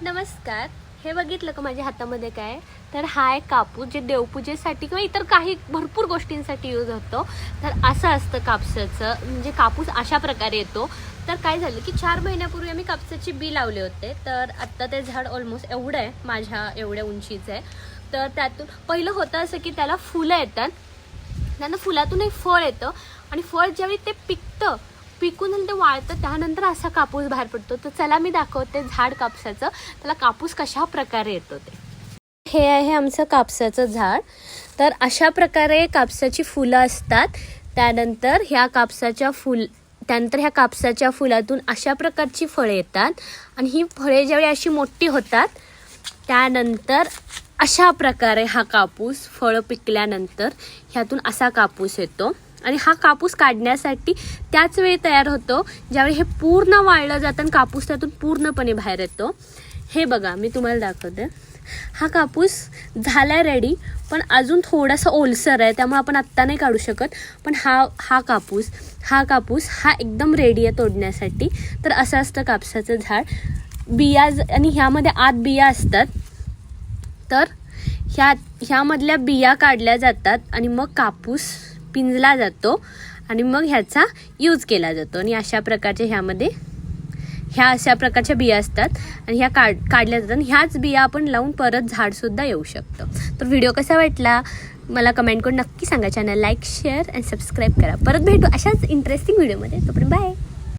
नमस्कार. हे बघितलं का माझ्या हातामध्ये काय? तर हा एक कापूस जे देवपूजेसाठी किंवा इतर काही भरपूर गोष्टींसाठी यूज होतो. तर असं असतं कापसाचं, म्हणजे कापूस अशा प्रकारे येतो. तर काय झालं की 4 महिन्यापूर्वी आम्ही कापसाची बी लावले होते. तर आत्ता ते झाड ऑलमोस्ट एवढं आहे, माझ्या एवढ्या उंचीचं आहे. तर त्यातून पहिलं होतं असं की त्याला फुलं येतात, त्यानंतर फुलातून एक फळ येतं आणि फळ ज्यावेळी ते पिकतं, पिकून ते वाळतं, त्यानंतर असा कापूस बाहेर पडतो. तर चला मी दाखवते झाड कापसाचं, त्याला कापूस कशा प्रकारे येतो ते. हे आहे आमचं कापसाचं झाड. तर अशा प्रकारे कापसाची फुलं असतात. त्यानंतर ह्या कापसाच्या फुलातून अशा प्रकारची फळे येतात आणि ही फळे ज्यावेळी अशी मोठी होतात, त्यानंतर अशा प्रकारे हा कापूस फळं पिकल्यानंतर ह्यातून असा कापूस येतो. आणि हा कापूस काढण्यासाठी त्याच वेळी तयार होतो ज्यावेळी हे पूर्ण वाळलं जातं आणि कापूस त्यातून पूर्णपणे बाहेर येतो. हे बघा, मी तुम्हाला दाखवते. हा कापूस झाला रेडी, पण अजून थोडासा ओलसर आहे, त्यामुळे आपण आत्ता नाही काढू शकत. पण हा कापूस एकदम रेडी आहे तोडण्यासाठी. तर असं असतं कापसाचं झाड. बिया आणि ह्यामध्ये आत बिया असतात. तर ह्यामधल्या बिया काढल्या जातात आणि मग कापूस पिंजला जातो आणि मग ह्याचा यूज केला जातो. आणि अशा प्रकारच्या बिया असतात आणि ह्या काढल्या जातात. ह्याच बिया आपण लावून परत झाडसुद्धा येऊ शकतं. तर व्हिडिओ कसा वाटला मला कमेंट करून नक्की सांगा. चॅनल लाईक, शेअर आणि सबस्क्राईब करा. परत भेटू अशाच इंटरेस्टिंग व्हिडिओमध्ये. तोपर्यंत बाय.